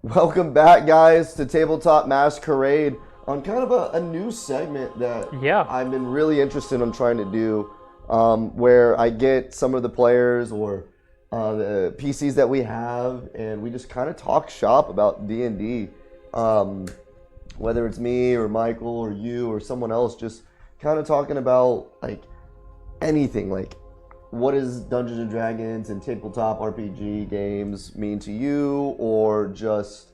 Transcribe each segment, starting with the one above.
Welcome back, guys, to Tabletop Masquerade on kind of a new segment that Yeah. I've been really interested in trying to do, where I get some of the players or the PCs that we have, and we just kind of talk shop about D&D. Whether it's me or Michael or you or someone else, just kind of talking about like anything, like what does Dungeons and Dragons and tabletop RPG games mean to you, or just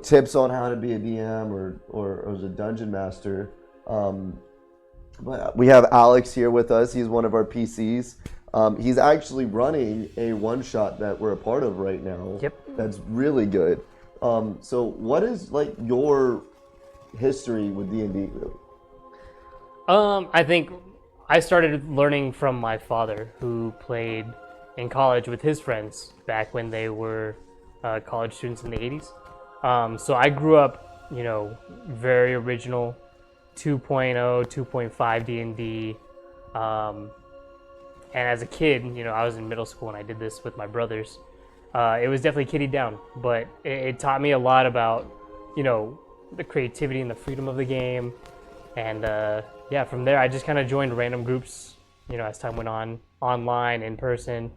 tips on how to be a DM or as a dungeon master. But we have Alex here with us. He's one of our PCs. He's actually running a one shot that we're a part of right now. Yep. That's really good. So what is like your history with D&D really? I think I started learning from my father, who played in college with his friends back when they were college students in the 80s. So I grew up, very original 2.0, 2.5 D&D. And as a kid, I was in middle school and I did this with my brothers. It was definitely kiddie down, but it taught me a lot about, the creativity and the freedom of the game. And from there, I just kind of joined random groups, as time went on, online, in person.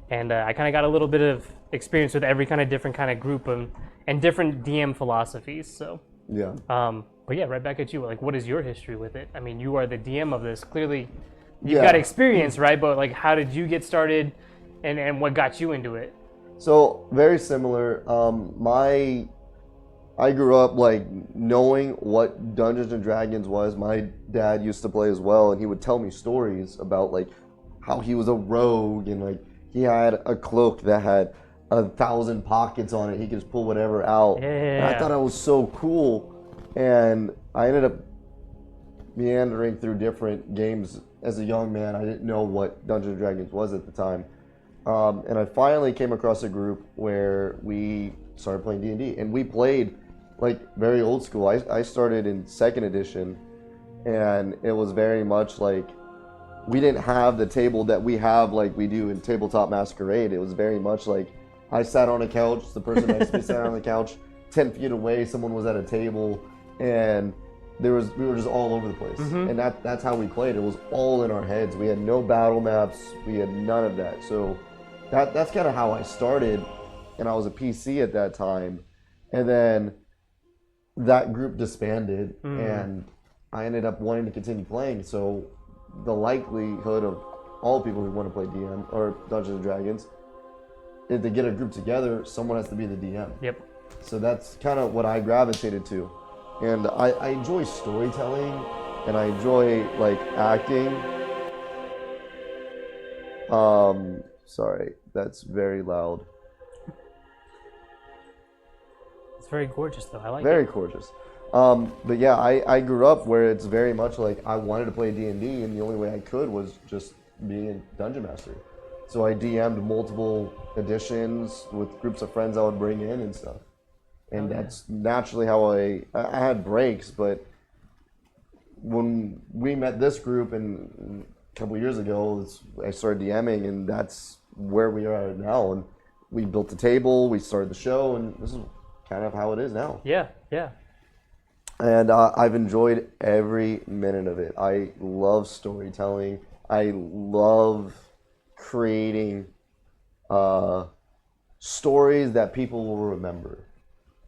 And I kind of got a little bit of experience with every kind of different kind of group and different DM philosophies. So, Yeah. but yeah, right back at you. Like, what is your history with it? I mean, you are the DM of this. Clearly, you've got experience, right? But like, how did you get started and what got you into it? So very similar. I grew up like knowing what Dungeons and Dragons was. My dad used to play as well, and he would tell me stories about like how he was a rogue and like he had a cloak that had 1,000 pockets on it. He could just pull whatever out. Yeah. And I thought that was so cool, and I ended up meandering through different games as a young man. I didn't know what Dungeons and Dragons was at the time. And I finally came across a group where we started playing D&D, and we played like very old school. I started in 2nd edition, and it was very much like we didn't have the table that we have like we do in Tabletop Masquerade. It was very much like I sat on a couch, the person next to me sat on the couch, 10 feet away someone was at a table, and we were just all over the place. And that's how we played. It was all in our heads. We had no battle maps, we had none of that. So that's kind of how I started, and I was a PC at that time. And then that group disbanded, and I ended up wanting to continue playing. So the likelihood of all people who want to play DM or Dungeons and Dragons is to get a group together, someone has to be the DM. Yep. So that's kind of what I gravitated to. And I enjoy storytelling, and I enjoy like acting. Sorry, that's very loud. It's very gorgeous, though. I like Very it. gorgeous. But yeah, I grew up where it's very much like I wanted to play D&D, and the only way I could was just being a dungeon master. So I DM'd multiple editions with groups of friends I would bring in and stuff. And that's naturally how I had breaks, but when we met this group and a couple years ago, I started DMing, and that's where we are now. And we built the table, we started the show, and this is kind of how it is now. Yeah. And I've enjoyed every minute of it. I love storytelling. I love creating stories that people will remember.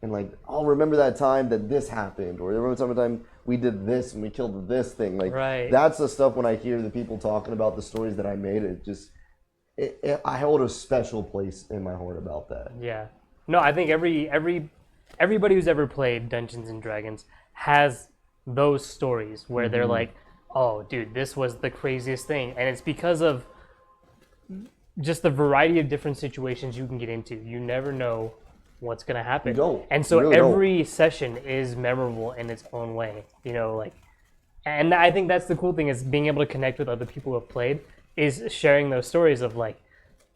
And like, I'll remember that time that this happened, or remember some time we did this and we killed this thing. Like, Right. That's the stuff when I hear the people talking about the stories that I made. I hold a special place in my heart about that. Yeah. No, I think everybody who's ever played Dungeons and Dragons has those stories where they're like, "Oh, dude, this was the craziest thing," and it's because of just the variety of different situations you can get into. You never know what's gonna happen. You don't. And so You really every session is memorable in its own way. And I think that's the cool thing, is being able to connect with other people who have played, is sharing those stories of like,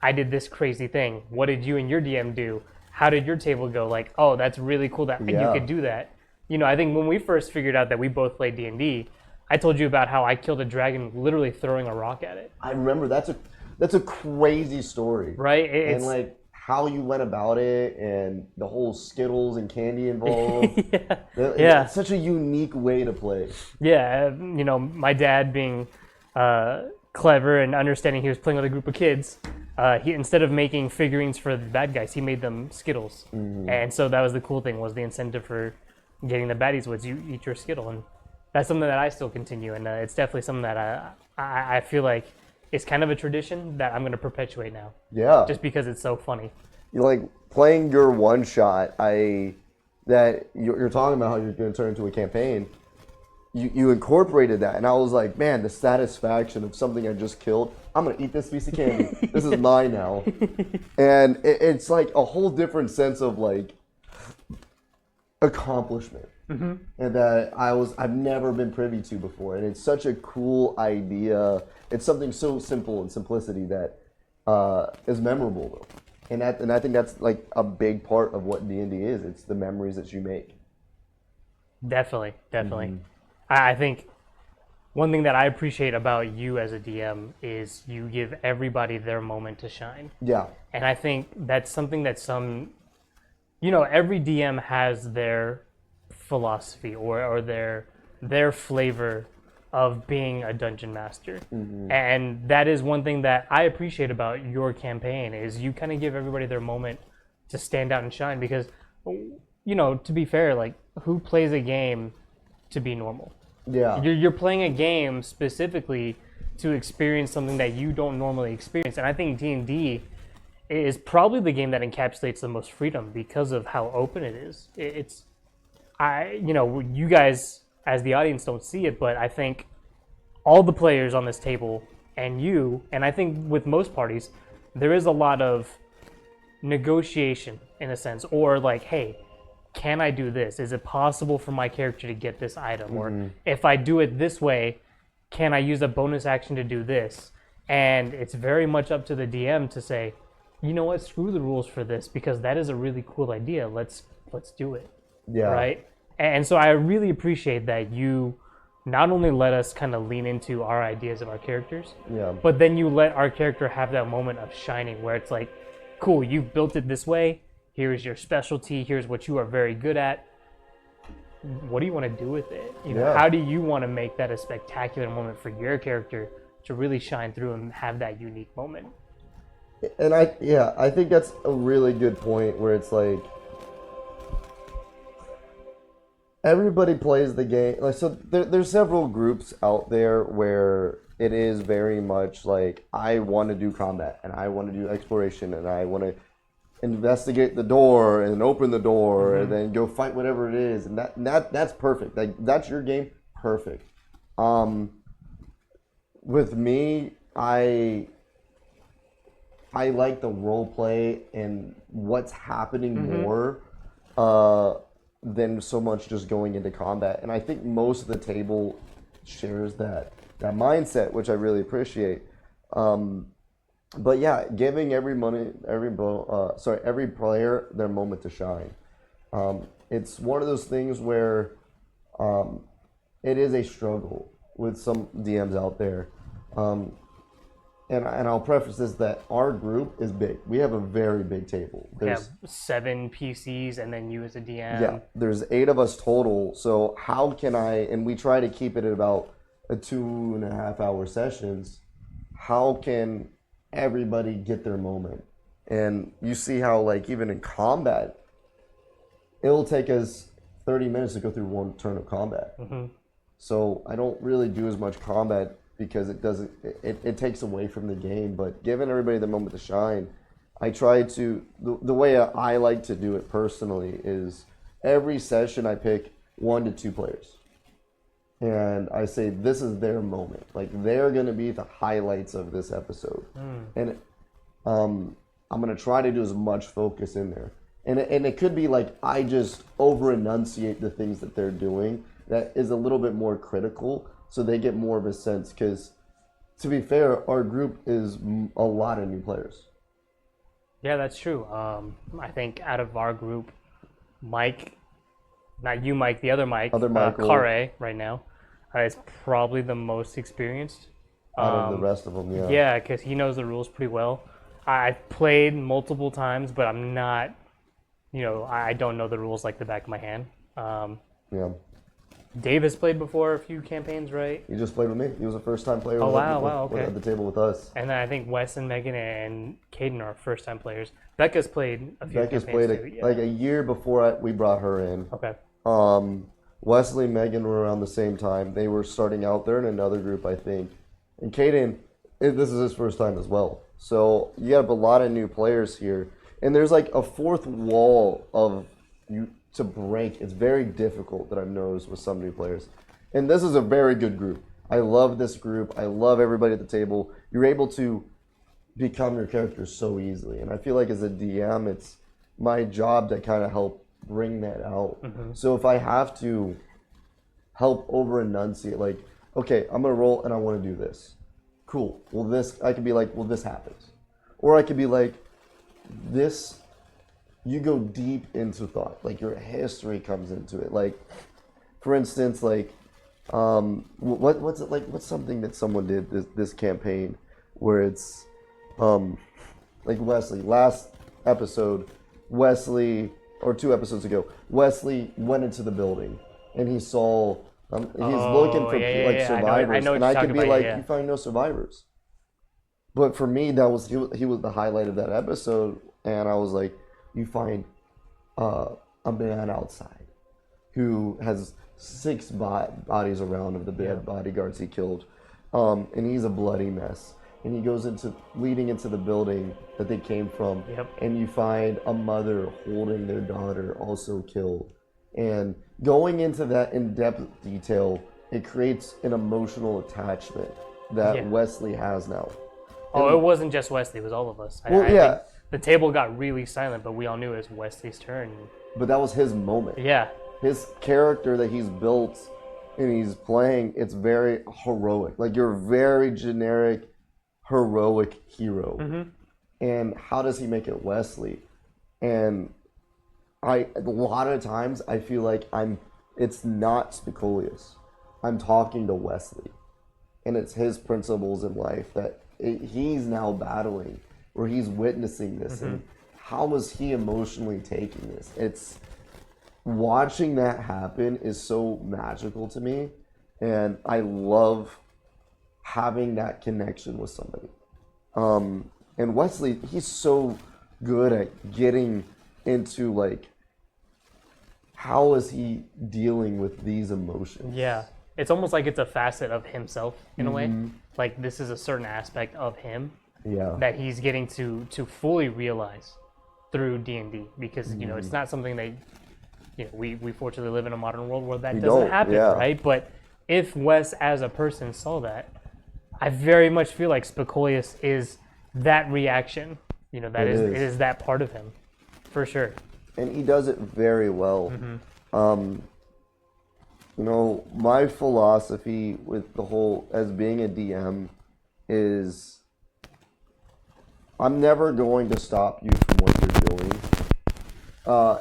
I did this crazy thing. What did you and your DM do? How did your table go? Like, oh, that's really cool that you could do that. I think when we first figured out that we both played D&D, I told you about how I killed a dragon literally throwing a rock at it. I remember that's a crazy story. Right? And like how you went about it and the whole Skittles and candy involved. Yeah. It's such a unique way to play. Yeah, my dad being clever and understanding he was playing with a group of kids, he instead of making figurines for the bad guys, he made them Skittles. And so that was the cool thing, was the incentive for getting the baddies was you eat your Skittle. And that's something that I still continue, and it's definitely something that I feel like it's kind of a tradition that I'm going to perpetuate now. Yeah. Just because it's so funny. You like playing your one shot, that you're talking about how you're going to turn into a campaign. You incorporated that, and I was like, man, the satisfaction of something I just killed. I'm gonna eat this piece of candy. This is mine now, and it's like a whole different sense of like accomplishment, and that I've never been privy to before, and it's such a cool idea. It's something so simple and simplicity that is memorable though. And I think that's like a big part of what D&D is. It's the memories that you make. Definitely. I think one thing that I appreciate about you as a DM is you give everybody their moment to shine. Yeah. And I think that's something that every DM has their philosophy or their flavor of being a dungeon master. And that is one thing that I appreciate about your campaign, is you kind of give everybody their moment to stand out and shine, because to be fair, like, who plays a game to be normal? Yeah. You're playing a game specifically to experience something that you don't normally experience, and I think D&D is probably the game that encapsulates the most freedom because of how open it is. You guys as the audience don't see it, but I think all the players on this table and I think with most parties, there is a lot of negotiation in a sense, or like, hey, can I do this? Is it possible for my character to get this item? Or if I do it this way, can I use a bonus action to do this? And it's very much up to the DM to say, you know what, screw the rules for this, because that is a really cool idea. Let's do it. Yeah. Right? And so I really appreciate that you not only let us kind of lean into our ideas of our characters, but then you let our character have that moment of shining where it's like, cool, you've built it this way. Here's your specialty. Here's what you are very good at. What do you want to do with it? How do you want to make that a spectacular moment for your character to really shine through and have that unique moment? And I think that's a really good point, where it's like everybody plays the game. Like, so there's several groups out there where it is very much like, I want to do combat and I want to do exploration and I want to investigate the door and open the door and then go fight whatever it is, and that's perfect. Like, that's your game, perfect. With me, I like the role play and what's happening more than so much just going into combat. And I think most of the table shares that mindset, which I really appreciate. But yeah, giving every player their moment to shine. It's one of those things where it is a struggle with some DMs out there. And I'll preface this that our group is big. We have a very big table. There's 7 PCs and then you as a DM. Yeah, there's 8 of us total. So how can and we try to keep it at about a 2.5 hour sessions. How can everybody get their moment? And you see how, like, even in combat, it'll take us 30 minutes to go through one turn of combat. So I don't really do as much combat because it takes away from the game. But giving everybody the moment to shine, I try to, the way I like to do it personally is every session I pick 1 to 2 players. And I say, this is their moment. Like, they're going to be the highlights of this episode. And I'm going to try to do as much focus in there. And it could be like, I just over-enunciate the things that they're doing that is a little bit more critical, so they get more of a sense. Because, to be fair, our group is a lot of new players. Yeah, that's true. I think out of our group, Mike, not you, Mike, the other Mike, Kare right now, is probably the most experienced. Out of the rest of them, yeah. Yeah, because he knows the rules pretty well. I've played multiple times, but I'm not, I don't know the rules like the back of my hand. Yeah. Dave has played before a few campaigns, right? He just played with me. He was a first-time player. Oh, wow, okay. At the table with us. And then I think Wes and Megan and Caden are first-time players. Becca's played a few Becca's campaigns played too. Yeah. like a year before we brought her in. Okay. Wesley and Megan were around the same time. They were starting out there in another group, I think. And Caden, this is his first time as well. So you have a lot of new players here. And there's like a fourth wall of you to break. It's very difficult that I've noticed with some new players. And this is a very good group. I love this group. I love everybody at the table. You're able to become your character so easily. And I feel like as a DM, it's my job to kind of help bring that out. Mm-hmm. So if I have to help over enunciate, like, okay, I'm going to roll and I want to do this. Cool. Well, I could be like, well, this happens. Or I could be like, this, you go deep into thought. Like your history comes into it. Like, for instance, like, what's it like? What's something that someone did this campaign where it's, like Wesley, last episode, Wesley, or 2 episodes ago, Wesley went into the building and he saw, he's looking for survivors. I know and I could be like, you find no survivors. But for me, he was the highlight of that episode. And I was like, you find a man outside who has 6 bodies around of the dead bodyguards he killed. And he's a bloody mess. And he goes leading into the building that they came from. Yep. And you find a mother holding their daughter also killed. And going into that in-depth detail, it creates an emotional attachment that Wesley has now. Oh, it wasn't just Wesley, it was all of us. I think the table got really silent, but we all knew it was Wesley's turn. But that was his moment. Yeah. His character that he's built and he's playing, it's very heroic. Like you're a very generic, heroic hero. Mm-hmm. And how does he make it Wesley? And a lot of times I feel like it's not Spicolius. I'm talking to Wesley. And it's his principles in life that he's now battling, or he's witnessing this. Mm-hmm. And how is he emotionally taking this? It's watching that happen is so magical to me. And I love having that connection with somebody. And Wesley, he's so good at getting into like, how is he dealing with these emotions? Yeah. It's almost like it's a facet of himself in a way. Like this is a certain aspect of him that he's getting to fully realize through D&D, because it's not something that we fortunately live in a modern world where that doesn't happen, right? But if Wes as a person saw that, I very much feel like Spicolius is that reaction. It is that part of him, for sure. And he does it very well. Mm-hmm. My philosophy with the whole, as being a DM, is I'm never going to stop you from what you're doing.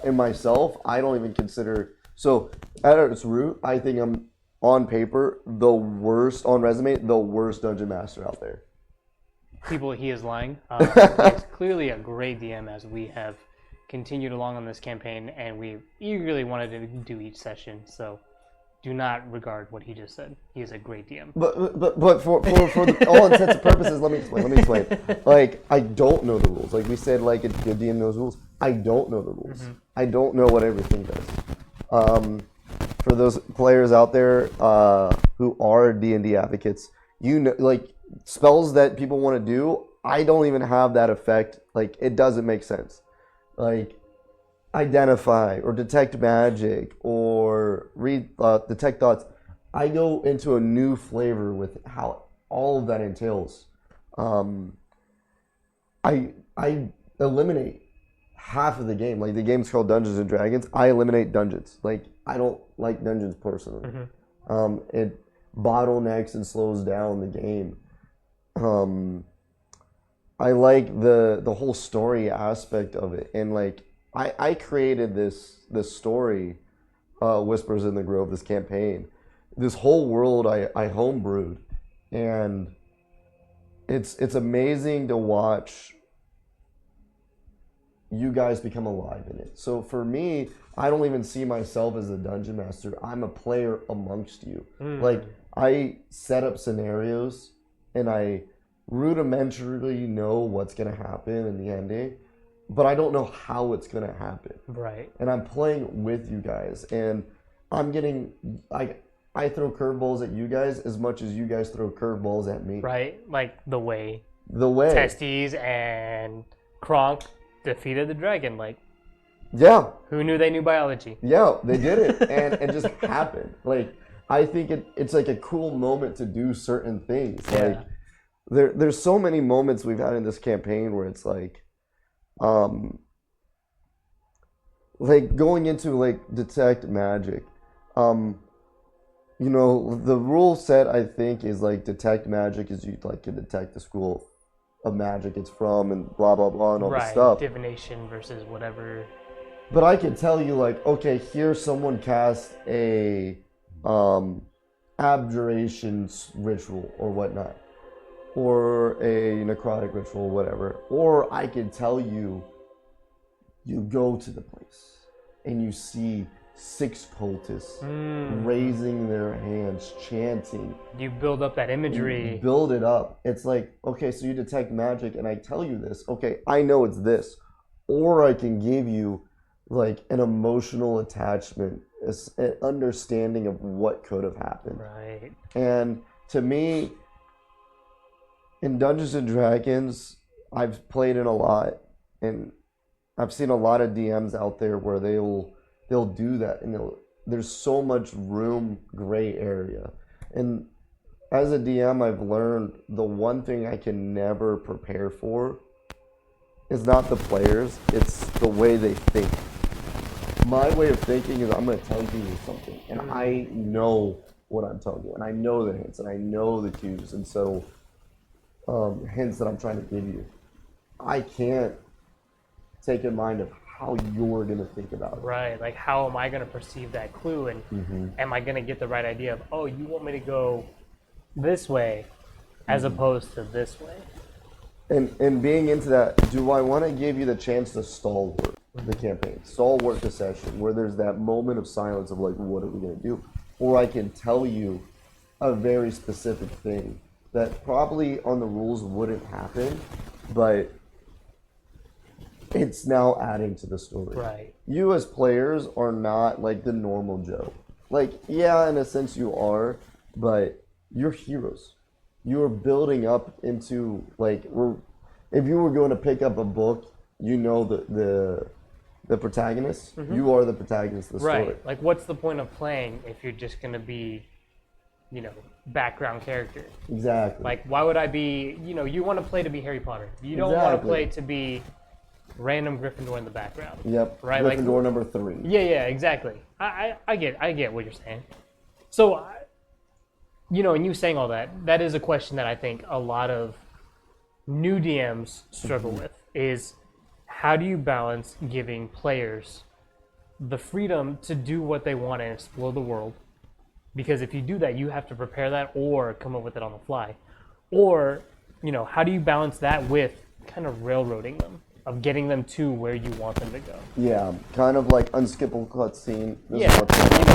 And myself, I don't even consider, so at its root, I think I'm, on paper, on resume, the worst dungeon master out there. He is lying. He's clearly a great DM, as we have continued along on this campaign, and we eagerly wanted to do each session, so do not regard what he just said. He is a great DM. But for all intents and purposes, let me explain. Like, I don't know the rules. Like we said, like a good DM knows rules. I don't know the rules. Mm-hmm. I don't know what everything does. For those players out there who are D&D advocates, like spells that people want to do, I don't even have that effect. Like, it doesn't make sense. Like, identify or detect magic or detect thoughts. I go into a new flavor with how all of that entails. I eliminate half of the game. Like, the game's called Dungeons and Dragons. I eliminate dungeons. Like, I don't like dungeons personally. Mm-hmm. It bottlenecks and slows down the game. I like the whole story aspect of it, and like I created this story, Whispers in the Grove, this campaign, this whole world I homebrewed, and it's amazing to watch you guys become alive in it. So for me, I don't even see myself as a dungeon master. I'm a player amongst you. Like, I set up scenarios and I rudimentarily know what's going to happen in the ending, but I don't know how it's going to happen. Right. And I'm playing with you guys, and I'm getting, I throw curveballs at you guys as much as you guys throw curveballs at me. Right. Like the way The way. Testes and Kronk defeated the dragon. Like, Yeah. who knew they knew biology? Yeah, they did it, and it just happened. Like, I think it's like a cool moment to do certain things. Like, there's so many moments we've had in this campaign where it's like going into like detect magic. You know, the rule set I think is like detect magic is you like can detect the school of magic it's from and blah blah blah and all this stuff. Divination versus whatever. But I can tell you, like, okay, here someone cast a abjuration ritual or whatnot, or a necrotic ritual or whatever. Or I can tell you, you go to the place and you see 6 cultists raising their hands, chanting. You build up that imagery. You build it up. It's like, okay, so you detect magic and I tell you this. Okay, I know it's this. Or I can give you like an emotional attachment, an understanding of what could have happened. Right. And to me, in Dungeons and Dragons, I've played in a lot, and I've seen a lot of DMs out there where they'll do that, and there's so much room, gray area. And as a DM, I've learned the one thing I can never prepare for is not the players, it's the way they think. My way of thinking is I'm going to tell you something, and I know what I'm telling you, and I know the hints, and I know the cues, and so hints that I'm trying to give you. I can't take in mind of how you're going to think about it. Right, like how am I going to perceive that clue, and am I going to get the right idea of, oh, you want me to go this way as opposed to this way? And being into that, do I want to give you the chance to stalwart the campaign, stalwart the session, where there's that moment of silence of like, what are we going to do? Or I can tell you a very specific thing that probably on the rules wouldn't happen, but it's now adding to the story. Right. You as players are not like the normal Joe. Like, yeah, in a sense you are, but you're heroes. You're building up into like if you were going to pick up a book, you know the protagonist. You are the protagonist of the story. Right. Like, what's the point of playing if you're just going to be, background character? Exactly. Like, why would I be, you want to play to be Harry Potter. You don't want to play to be random Gryffindor in the background. Yep. Right. Gryffindor like, number 3. Yeah, exactly. I get what you're saying. So, and you saying all that, that is a question that I think a lot of new DMs struggle with is how do you balance giving players the freedom to do what they want and explore the world? Because if you do that, you have to prepare that or come up with it on the fly. Or, how do you balance that with kind of railroading them, of getting them to where you want them to go? Yeah, kind of like unskippable cutscene. Yeah,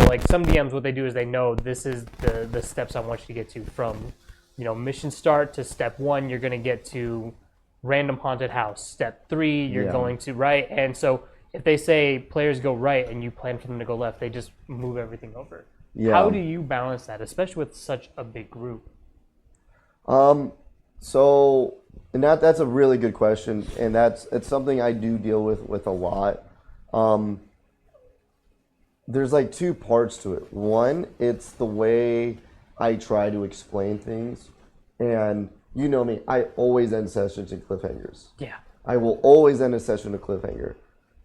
like some DMs, what they do is they know this is the steps I want you to get to from, mission start to step 1, you're going to get to random haunted house. Step 3, you're going to right. And so if they say players go right and you plan for them to go left, they just move everything over. Yeah. How do you balance that, especially with such a big group? So, and that's a really good question, and it's something I do deal with a lot. There's like 2 parts to it. One, it's the way I try to explain things, and you know me, I always end sessions in cliffhangers. Yeah. I will always end a session in a cliffhanger,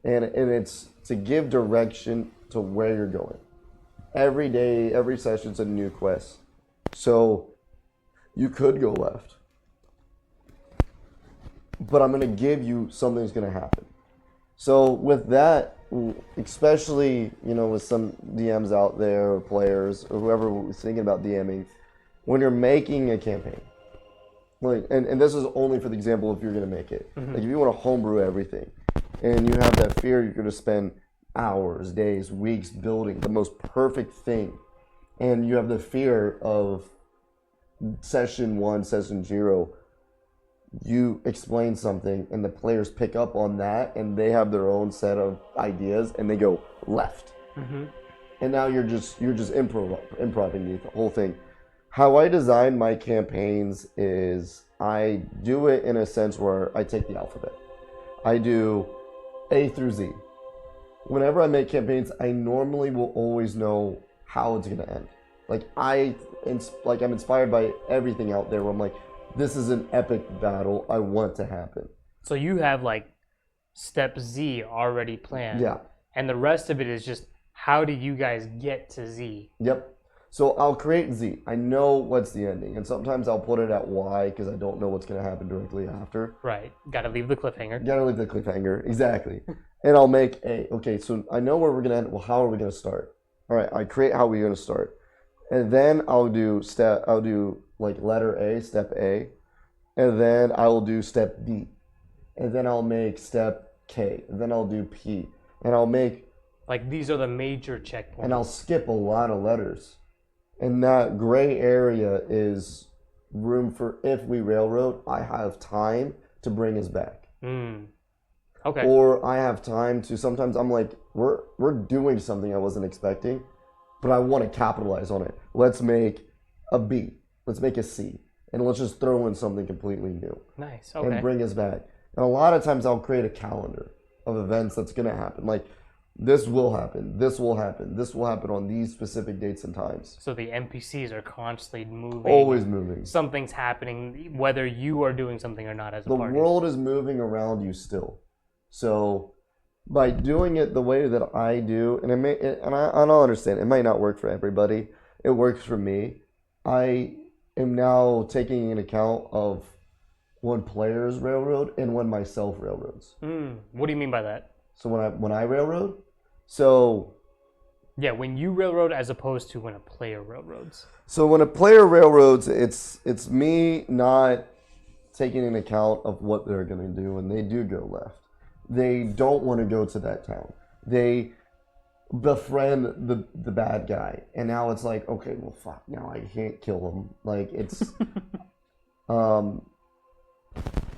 and it's to give direction to where you're going. Every day, every session's a new quest, so you could go left. But I'm going to give you something's going to happen. So with that, especially, with some DMs out there or players or whoever was thinking about DMing, when you're making a campaign, like, and this is only for the example if you're going to make it. Like if you want to homebrew everything, and you have that fear, you're going to spend hours, days, weeks building the most perfect thing. And you have the fear of session 1, session 0, you explain something and the players pick up on that and they have their own set of ideas and they go left. And now you're just improvising the whole thing. How I design my campaigns is I do it in a sense where I take the alphabet. I do A through Z. Whenever I make campaigns, I normally will always know how it's going to end. Like I'm inspired by everything out there where I'm like, this is an epic battle. I want to happen. So you have like step Z already planned. Yeah. And the rest of it is just how do you guys get to Z? Yep. So I'll create Z. I know what's the ending. And sometimes I'll put it at Y because I don't know what's going to happen directly after. Right. Got to leave the cliffhanger. Got to leave the cliffhanger. Exactly. And I'll make A. Okay, so I know where we're going to end. Well, how are we going to start? All right, I create how we're going to start. And then I'll do like letter A, step A. And then I will do step B. And then I'll make step K. And then I'll do P. And I'll make... Like these are the major checkpoints. And I'll skip a lot of letters. And that gray area is room for if we railroad, I have time to bring us back. Okay. Or I have time to, sometimes I'm like, we're doing something I wasn't expecting, but I want to capitalize on it. Let's make a B. Let's make a C. And let's just throw in something completely new. Nice. Okay. And bring us back. And a lot of times I'll create a calendar of events that's going to happen. Like, this will happen, this will happen, this will happen on these specific dates and times. So the NPCs are constantly moving. Always moving. Something's happening, whether you are doing something or not as a The party. world is moving around you still. So by doing it the way that I do, and I don't understand, it might not work for everybody. It works for me. I am now taking into account of when players railroad and when myself railroads. What do you mean by that? So when I railroad, so yeah, when you railroad as opposed to when a player railroads. So when a player railroads, it's me not taking into account of what they're going to do, and they do go left. They don't want to go to that town. They befriend the bad guy, and now it's like, okay, well, fuck, now I can't kill him. Like it's,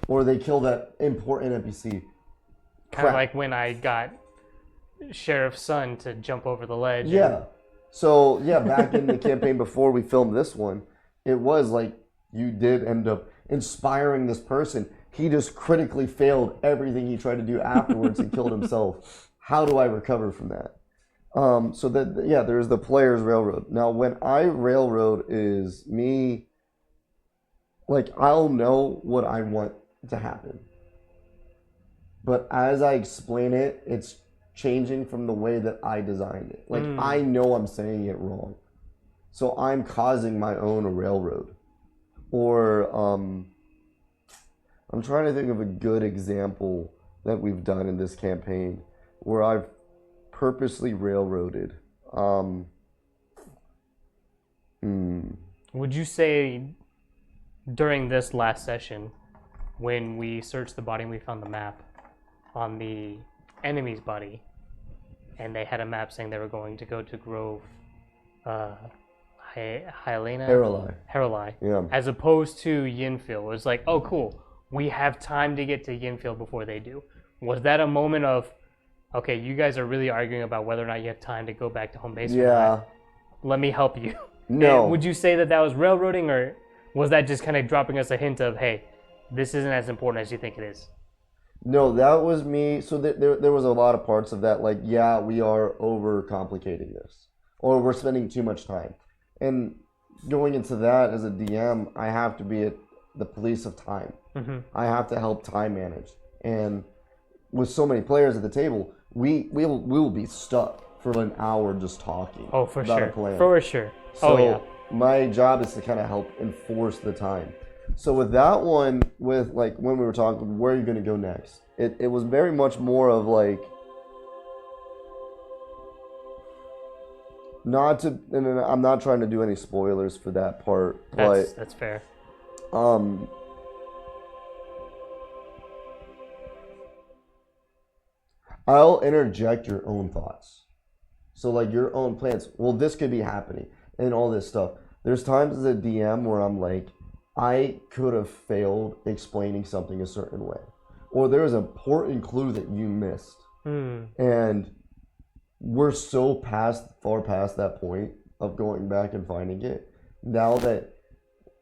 or they kill that important NPC. Kind of like when I got Sheriff's son to jump over the ledge. Yeah. So, yeah, back in the campaign before we filmed this one, it was like you did end up inspiring this person. He just critically failed everything he tried to do afterwards and killed himself. How do I recover from that? So that, yeah, there's the player's railroad. Now, when I railroad is me, like, I'll know what I want to happen. But as I explain it, it's changing from the way that I designed it. Like, I know I'm saying it wrong. So I'm causing my own railroad. Or, I'm trying to think of a good example that we've done in this campaign where I've purposely railroaded. Would you say during this last session, when we searched the body and we found the map on the enemy's body, and they had a map saying they were going to go to Grove Harelai, Yeah. as opposed to Yinfield? It was like, oh, cool, we have time to get to Yinfield before they do. Was that a moment of, okay, you guys are really arguing about whether or not you have time to go back to home base? Yeah. Let me help you. No. And would you say that was railroading, or was that just kind of dropping us a hint of, hey, this isn't as important as you think it is? No, that was me. So there was a lot of parts of that. Like, yeah, we are overcomplicating this, or we're spending too much time. And going into that as a DM, I have to be the police of time. I have to help time manage. And with so many players at the table, we will be stuck for an hour just talking. Oh, for about sure. A plan. For sure. So yeah. My job is to kind of help enforce the time. So with that one, with like when we were talking, where are you going to go next? It was very much more of like, not to, and I'm not trying to do any spoilers for that part, but That's fair. I'll interject your own thoughts. So like your own plans. Well, this could be happening and all this stuff. There's times as a DM where I'm like, I could have failed explaining something a certain way. Or there was an important clue that you missed. And we're so far past that point of going back and finding it. Now that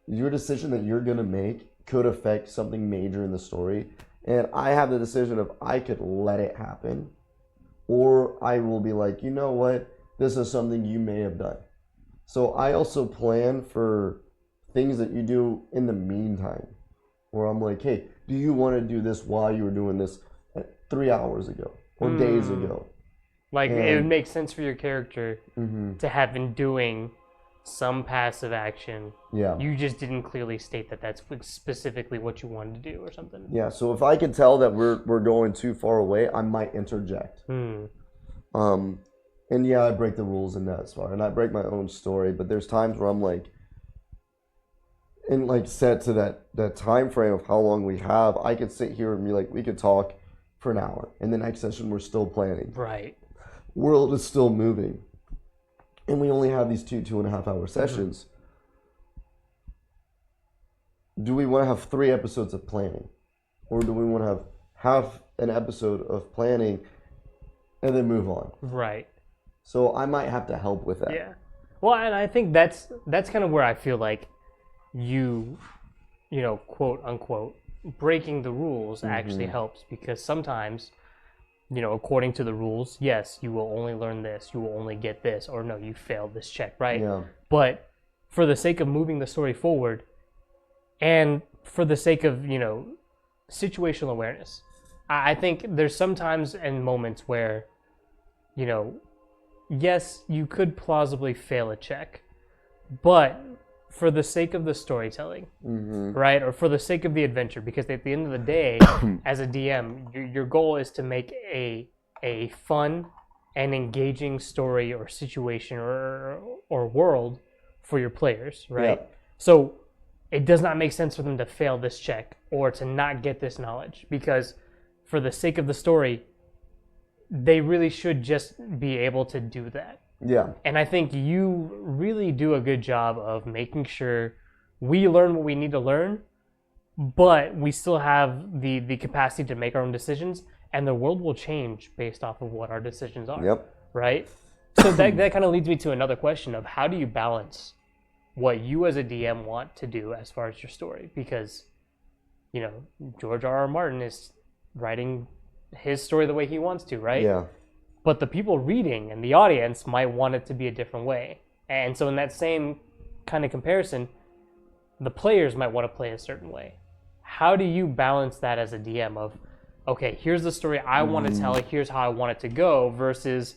your decision that you're going to make could affect something major in the story. And I have the decision of I could let it happen. Or I will be like, you know what? This is something you may have done. So I also plan for things that you do in the meantime. Where I'm like, hey, do you want to do this while you were doing this 3 hours ago or days ago? Like, it would make sense for your character to have been doing some passive action. Yeah. You just didn't clearly state that that's specifically what you wanted to do or something. Yeah, so if I can tell that we're going too far away, I might interject. And yeah, I break the rules in that spot, and I break my own story, but there's times where I'm like, and like set to that time frame of how long we have, I could sit here and be like, we could talk for an hour, and the next session we're still planning. Right. World is still moving, and we only have these 2.5 hour sessions. Do we want to have 3 episodes of planning, or do we want to have half an episode of planning and then move on? Right. So I might have to help with that. Yeah. Well, and I think that's kind of where I feel like you know, quote unquote, breaking the rules actually helps, because sometimes, you know, according to the rules, yes, you will only learn this, you will only get this, or no, you failed this check, right? Yeah. But for the sake of moving the story forward, and for the sake of, you know, situational awareness, I think there's sometimes and moments where, you know, yes, you could plausibly fail a check, but for the sake of the storytelling, right? Or for the sake of the adventure, because at the end of the day, as a DM, your goal is to make a fun and engaging story or situation or world for your players, right? Yeah. So it does not make sense for them to fail this check or to not get this knowledge, because for the sake of the story, they really should just be able to do that. Yeah. And I think you really do a good job of making sure we learn what we need to learn, but we still have the capacity to make our own decisions, and the world will change based off of what our decisions are. Yep. Right? So that kind of leads me to another question of how do you balance what you as a DM want to do as far as your story? Because, you know, George R.R. Martin is writing his story the way he wants to, right? Yeah. But the people reading and the audience might want it to be a different way. And so in that same kind of comparison, the players might want to play a certain way. How do you balance that as a DM of, okay, here's the story I want to tell, here's how I want it to go, versus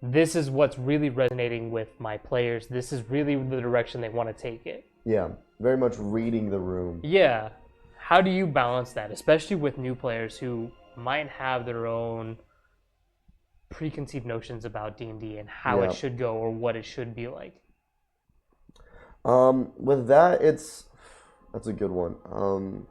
this is what's really resonating with my players, this is really the direction they want to take it? Yeah. Very much reading the room. Yeah. How do you balance that, especially with new players who might have their own preconceived notions about D&D and how it should go or what it should be like? With that, that's a good one.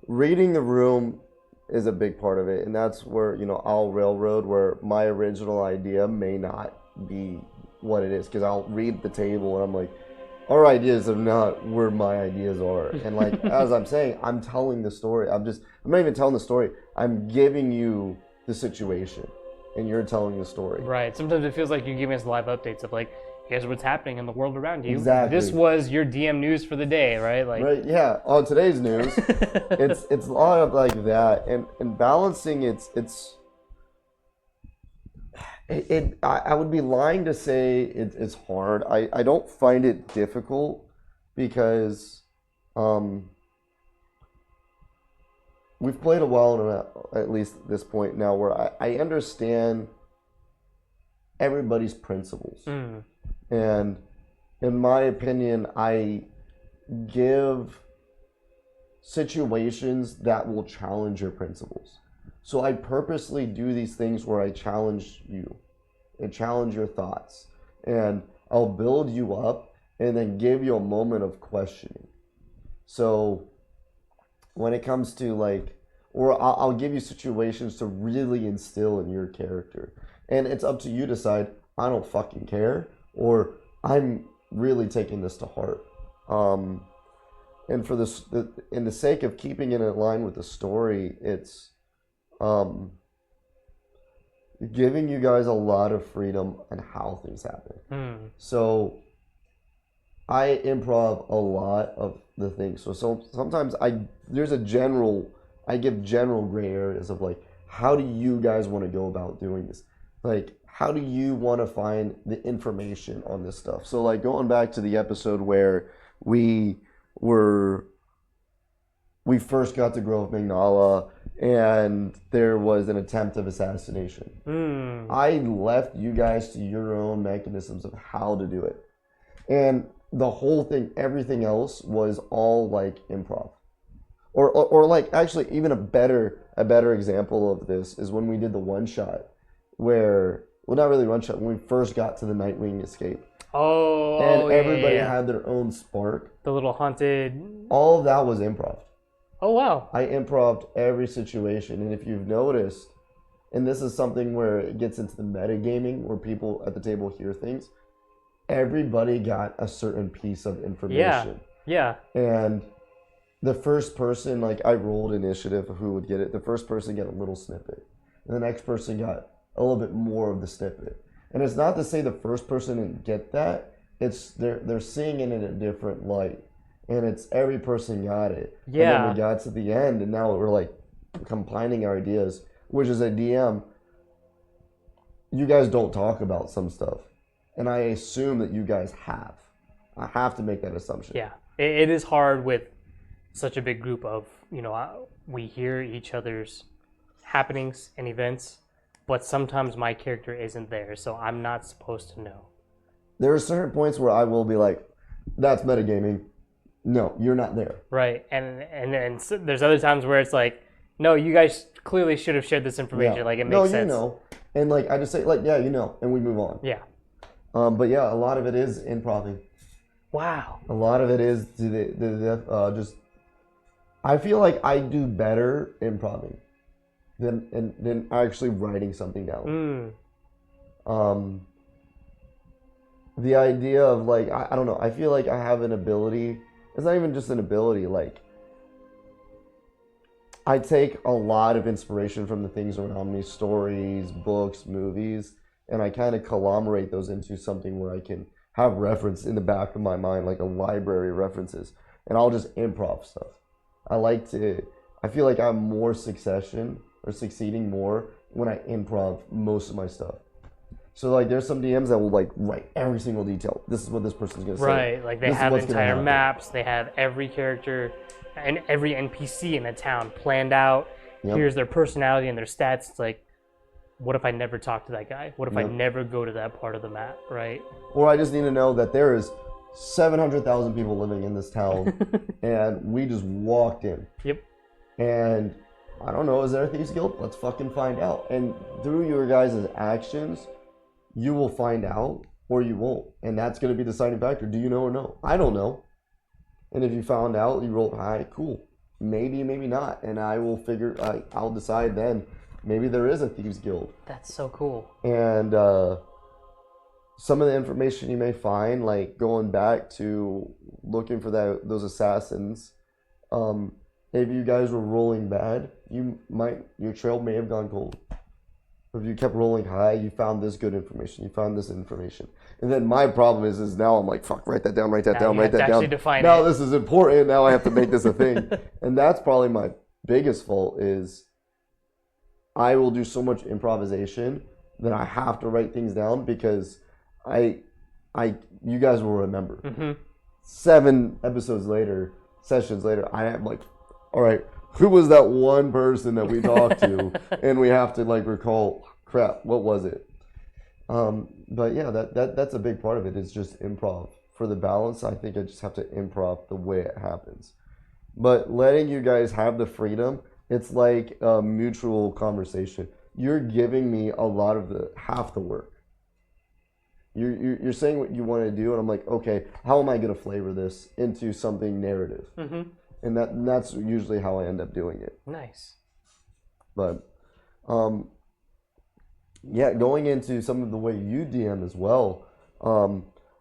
Reading the room is a big part of it, and that's where, you know, I'll railroad where my original idea may not be what it is, because I'll read the table and I'm like, our ideas are not where my ideas are. And like, as I'm saying, I'm telling the story. I'm not even telling the story. I'm giving you the situation and you're telling the story. Right. Sometimes it feels like you're giving us live updates of like, here's what's happening in the world around you. Exactly. This was your DM news for the day, right? Like, right, yeah. On today's news, it's a lot of like that, and balancing I would be lying to say it's hard. I don't find it difficult, because we've played a while, at least at this point now, where I understand everybody's principles. And in my opinion, I give situations that will challenge your principles. So I purposely do these things where I challenge you and challenge your thoughts. And I'll build you up and then give you a moment of questioning. So when it comes to like, or I'll give you situations to really instill in your character. And it's up to you to decide, I don't fucking care, or I'm really taking this to heart. And for this, in the sake of keeping it in line with the story, it's giving you guys a lot of freedom on how things happen. So I improv a lot of the things. So sometimes I give general gray areas of like, how do you guys want to go about doing this? Like, how do you want to find the information on this stuff? So like going back to the episode where we first got to Grove Magnala and there was an attempt of assassination. I left you guys to your own mechanisms of how to do it. And the whole thing, everything else was all like improv. Or like actually even a better example of this is when we did the one shot where, well, not really one shot, when we first got to the Nightwing escape. And everybody had their own spark. The little haunted. All of that was improv. Oh, wow. I improved every situation. And if you've noticed, and this is something where it gets into the metagaming, where people at the table hear things, everybody got a certain piece of information. Yeah. And the first person, like I rolled initiative of who would get it. The first person got a little snippet. And the next person got a little bit more of the snippet. And it's not to say the first person didn't get that. It's they're seeing it in a different light. And it's every person got it. Yeah. And then we got to the end and now we're like combining our ideas, which is a DM. You guys don't talk about some stuff. And I assume that you guys have. I have to make that assumption. Yeah. It is hard with such a big group of, we hear each other's happenings and events, but sometimes my character isn't there, so I'm not supposed to know. There are certain points where I will be like, that's metagaming. No, you're not there. Right. And so there's other times where it's like, no, you guys clearly should have shared this information. Yeah. Like, it makes sense. No, you know. And like, I just say, like, yeah, you know, and we move on. Yeah. But yeah, a lot of it is improving. Wow. A lot of it is just. I feel like I do better improving than actually writing something down. The idea of like, I don't know. I feel like I have an ability. It's not even just an ability. Like, I take a lot of inspiration from the things around me, stories, books, movies, and I kind of conglomerate those into something where I can have reference in the back of my mind, like a library of references, and I'll just improv stuff. I feel like I'm more succeeding more when I improv most of my stuff. So like there's some DMs that will like write every single detail. This is what this person's gonna say. Right, like they have entire maps, they have every character and every NPC in a town planned out. Yep. Here's their personality and their stats. It's like, what if I never talk to that guy? What if I never go to that part of the map, right? Or I just need to know that there is 700,000 people living in this town and we just walked in. Yep. And I don't know, is there a Thieves Guild? Let's fucking find out. And through your guys' actions, you will find out or you won't. And that's going to be the deciding factor. Do you know or no? I don't know. And if you found out, you rolled high, cool. Maybe, maybe not. And I will I'll decide then. Maybe there is a Thieves Guild. That's so cool. And some of the information you may find, like going back to looking for those assassins, if you guys were rolling bad, your trail may have gone cold. If you kept rolling high, you found this good information, you found this information. And then my problem is now I'm like, fuck, write that down, write that down. Now this is important, now I have to make this a thing. And that's probably my biggest fault is I will do so much improvisation that I have to write things down because you guys will remember. Mm-hmm. 7 sessions later, I am like, all right, who was that one person that we talked to? And we have to like recall, crap, what was it? But yeah, that's a big part of it is just improv. For the balance, I think I just have to improv the way it happens. But letting you guys have the freedom, it's like a mutual conversation. You're giving me a lot of half the work. You're saying what you want to do, and I'm like, okay, how am I going to flavor this into something narrative? Mm-hmm. And that's usually how I end up doing it. Nice. But um, yeah, going into some of the way you DM as well.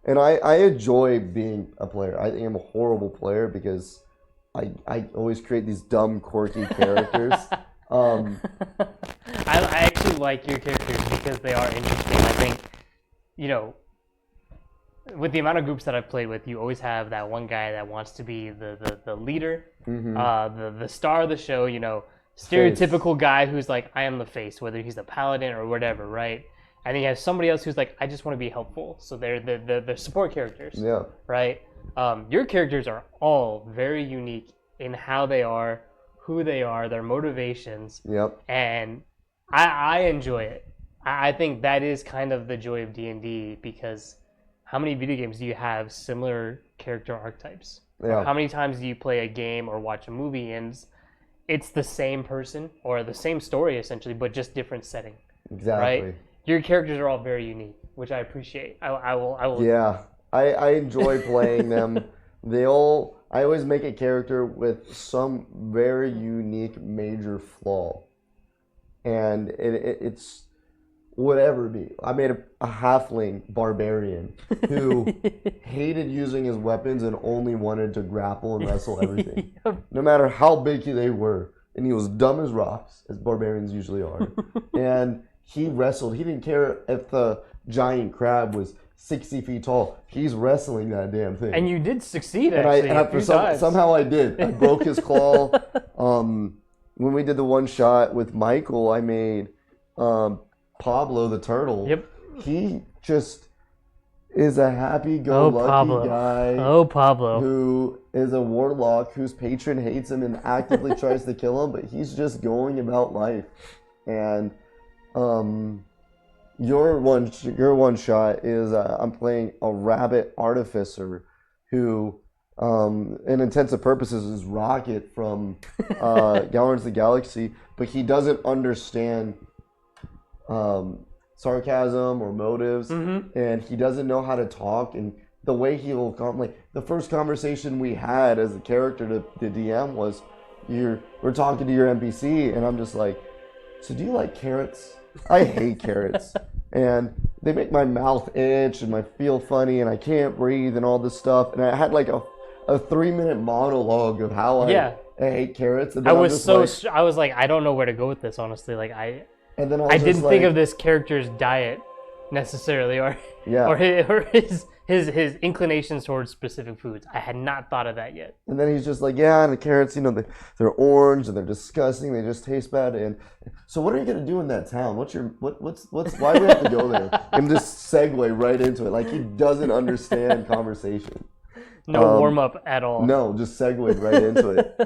And I enjoy being a player. I am a horrible player because I always create these dumb, quirky characters. Um, I actually like your characters because they are interesting. I think, you know, with the amount of groups that I've played with, you always have that one guy that wants to be the leader, the star of the show, stereotypical guy who's like, I am the face, whether he's the paladin or whatever, right? And then you have somebody else who's like, I just want to be helpful. So they're the support characters, yeah. right? Your characters are all very unique in how they are, who they are, their motivations, Yep. and I enjoy it. I think that is kind of the joy of D&D because how many video games do you have similar character archetypes? Yeah. Or how many times do you play a game or watch a movie and it's the same person or the same story essentially, but just different setting, Exactly. right? Your characters are all very unique, which I appreciate. I will. Yeah, I enjoy playing them. I always make a character with some very unique major flaw, and it's whatever it be. I made a halfling barbarian who hated using his weapons and only wanted to grapple and wrestle everything, no matter how big they were. And he was dumb as rocks, as barbarians usually are. And he wrestled. He didn't care if the giant crab was 60 feet tall. He's wrestling that damn thing. And you did succeed, actually. And somehow I did. I broke his claw. When we did the one shot with Michael, I made Pablo the turtle. Yep. He just is a happy-go-lucky guy. Oh, Pablo. Who is a warlock whose patron hates him and actively tries to kill him, but he's just going about life. And your one shot is I'm playing a rabbit artificer who, in intensive purposes, is Rocket from Guardians of the Galaxy, but he doesn't understand sarcasm or motives, and he doesn't know how to talk. And the way he will the first conversation we had as a character to the DM was, we're talking to your NPC, and I'm just like, so do you like carrots? I hate carrots. And they make my mouth itch and I feel funny and I can't breathe and all this stuff. And I had like a 3-minute monologue of how I hate carrots. And then I was like, I don't know where to go with this, honestly. Like I didn't think of this character's diet necessarily, or his inclinations towards specific foods. I had not thought of that yet. And then he's just like, yeah, and the carrots, they're orange and they're disgusting. They just taste bad. And so, what are you gonna do in that town? Why do we have to go there? And just segue right into it, like he doesn't understand conversation. No warm up at all. No, just segued right into it.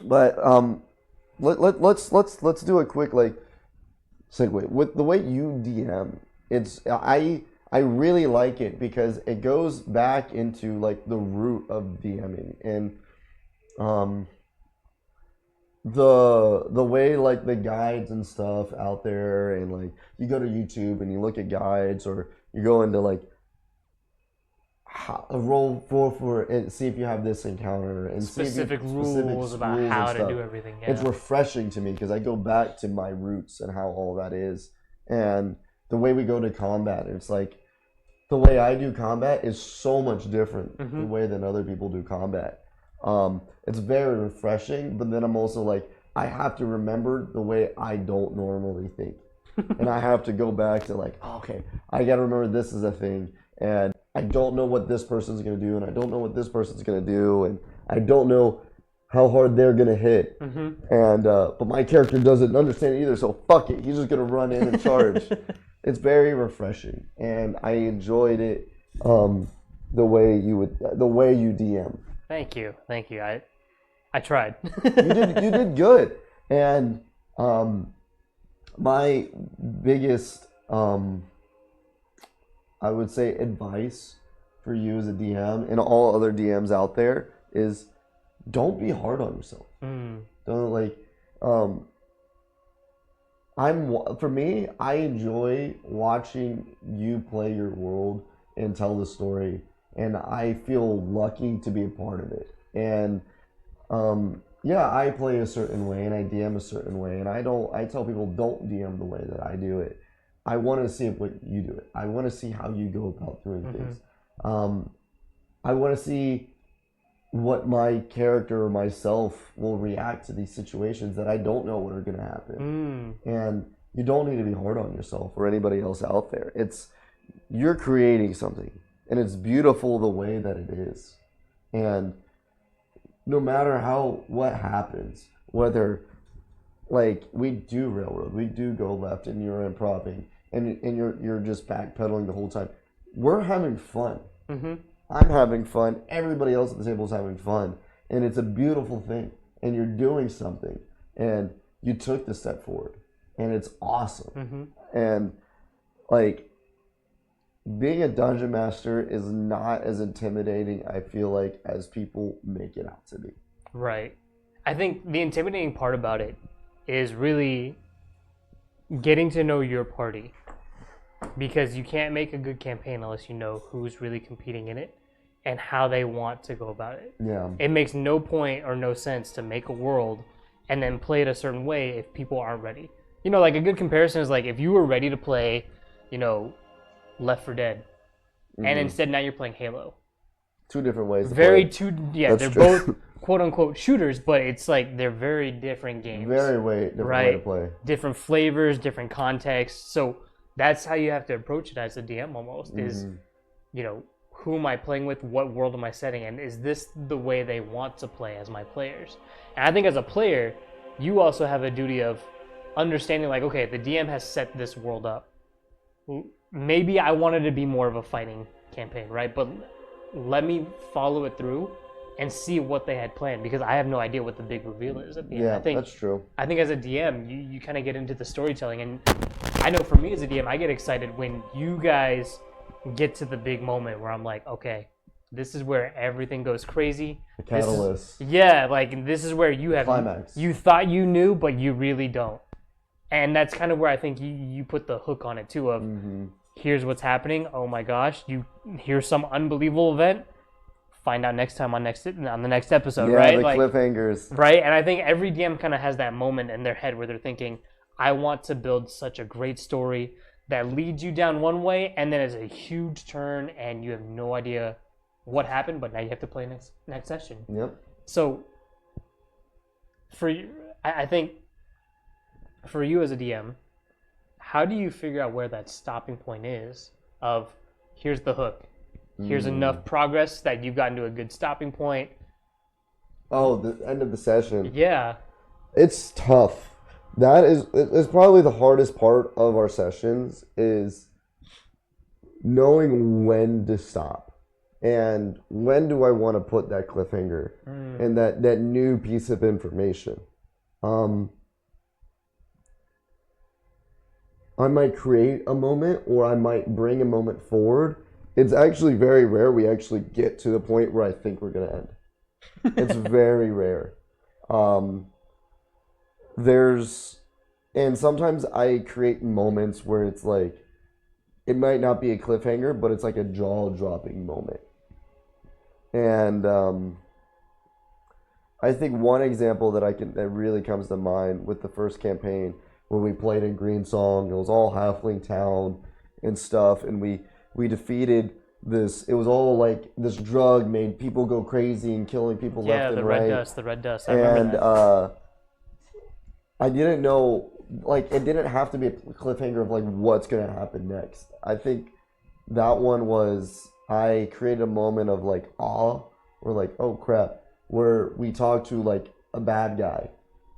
But let's do a quick segue with the way you DM. I really like it because it goes back into the root of DMing and the way the guides and stuff out there, and you go to YouTube and you look at guides, or you go into a roll for it, see if you have this encounter and specific rules about how to do everything. Yeah. It's refreshing to me because I go back to my roots and how all that is, and the way we go to combat. It's the way I do combat is so much different the way than other people do combat. It's very refreshing, but then I'm also I have to remember the way I don't normally think, and I have to go back to okay, I got to remember this is a thing, and I don't know what this person's going to do, and I don't know what this person's going to do, and I don't know how hard they're going to hit. And but my character doesn't understand it either, so fuck it. He's just going to run in and charge. It's very refreshing, and I enjoyed it the way you DM. Thank you. I tried. You did good. And my biggest I would say advice for you as a DM and all other DMs out there is don't be hard on yourself. Don't for me, I enjoy watching you play your world and tell the story, and I feel lucky to be a part of it. And yeah, I play a certain way and I DM a certain way, and I tell people don't DM the way that I do it. I want to see what you do it. I want to see how you go about doing things. I want to see what my character or myself will react to these situations that I don't know what are going to happen. And you don't need to be hard on yourself or anybody else out there. You're creating something, and it's beautiful the way that it is. And no matter what happens, whether like we do railroad, we do go left, and you're improving, and you're just backpedaling the whole time. We're having fun. I'm having fun. Everybody else at the table is having fun, and it's a beautiful thing. And you're doing something, and you took the step forward, and it's awesome. And like being a dungeon master is not as intimidating, I feel like, as people make it out to be. Right. I think the intimidating part about it is really getting to know your party, because you can't make a good campaign unless you know who's really competing in it and how they want to go about it. Yeah. It makes no point or no sense to make a world and then play it a certain way if people aren't ready. You know, like a good comparison is like if you were ready to play, you know, Left 4 Dead, and instead now you're playing Halo. Two different ways to Very play. They're true. both quote unquote shooters, but it's like they're very different games. Different way to play. Different flavors, different contexts. So that's how you have to approach it as a DM almost, is, you know, who am I playing with? What world am I setting? And is this the way they want to play as my players? And I think as a player, you also have a duty of understanding, like, okay, the DM has set this world up. Maybe I wanted to be more of a fighting campaign, right? But let me follow it through and see what they had planned, because I have no idea what the big reveal is at the end. Yeah, I think, that's true. I think as a DM, you kind of get into the storytelling, and I know for me as a DM, I get excited when you guys get to the big moment where I'm like, okay, this is where everything goes crazy. The catalyst. This is where you have Climax. You thought you knew, but you really don't. And that's kind of where I think you put the hook on it too, of here's what's happening. Oh my gosh, here's some unbelievable event. Find out next time on the next episode, right? The cliffhangers. Right, and I think every DM kind of has that moment in their head where they're thinking, I want to build such a great story that leads you down one way, and then it's a huge turn, and you have no idea what happened, but now you have to play next session. Yep. So, for you, I think for you as a DM, how do you figure out where that stopping point is of, here's the hook, here's enough progress that you've gotten to a good stopping point? Oh, the end of the session. Yeah. It's tough. It's probably the hardest part of our sessions, is knowing when to stop. And when do I want to put that cliffhanger and that new piece of information? I might create a moment, or I might bring a moment forward. It's actually very rare we actually get to the point where I think we're going to end. It's very rare. And sometimes I create moments where it's like, it might not be a cliffhanger, but it's like a jaw-dropping moment. And I think one example that really comes to mind with the first campaign, where we played in Greensong, it was all halfling town and stuff, and we defeated this. It was all like this drug made people go crazy and killing people left and right. Yeah, the red dust. I remember that. I didn't know, like, it didn't have to be a cliffhanger of like what's gonna happen next. I think that one was, I created a moment of like awe, or like, oh crap, where we talked to like a bad guy,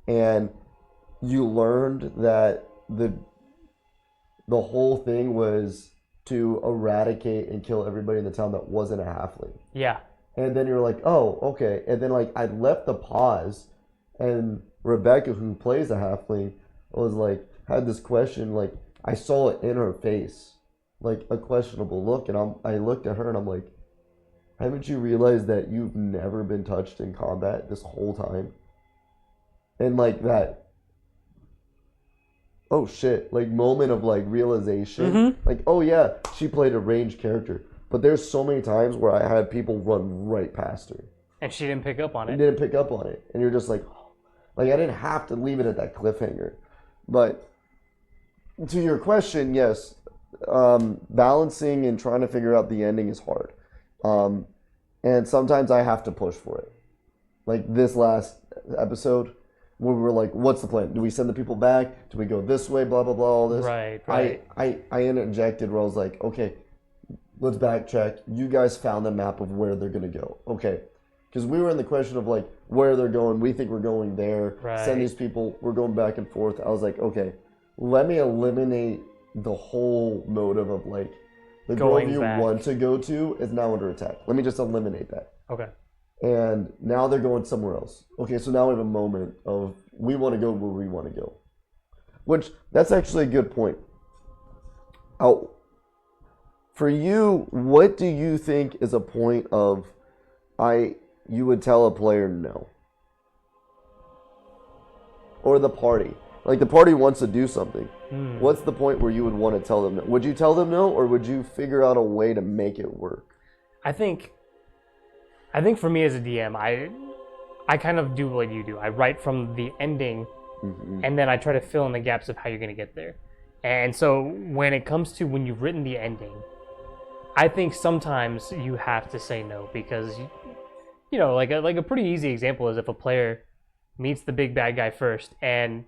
and you learned that the whole thing was to eradicate and kill everybody in the town that wasn't a halfling. Yeah. And then you're like, oh, okay. And then like I left the pause, and Rebecca, who plays a halfling, was like, had this question, like I saw it in her face, like a questionable look, and I looked at her and I'm like, haven't you realized that you've never been touched in combat this whole time? And like that, oh shit, like moment of like realization, like, oh yeah, she played a ranged character, but there's so many times where I had people run right past her and she didn't pick up on it. And didn't pick up on it, and you're just like, Like I didn't have to leave it at that cliffhanger. But to your question, yes, balancing and trying to figure out the ending is hard. And sometimes I have to push for it. Like this last episode, where we were like, what's the plan? Do we send the people back? Do we go this way? Blah, blah, blah, all this. Right. I interjected where I was like, okay, let's backtrack. You guys found the map of where they're going to go. Okay. Because we were in the question of like, where they're going. We think we're going there. Right. Send these people. We're going back and forth. I was like, okay, let me eliminate the whole motive of like, the grove you want to go to is now under attack. Let me just eliminate that. Okay. And now they're going somewhere else. Okay, so now we have a moment of we want to go where we want to go. Which, that's actually a good point. For you, what do you think is a point of you would tell a player no? Or the party. Like the party wants to do something. What's the point where you would want to tell them no? Would you tell them no, or would you figure out a way to make it work? I think for me as a DM, I kind of do what you do. I write from the ending, and then I try to fill in the gaps of how you're going to get there. And so when it comes to when you've written the ending, I think sometimes you have to say no because, you know, like a pretty easy example is if a player meets the big bad guy first, and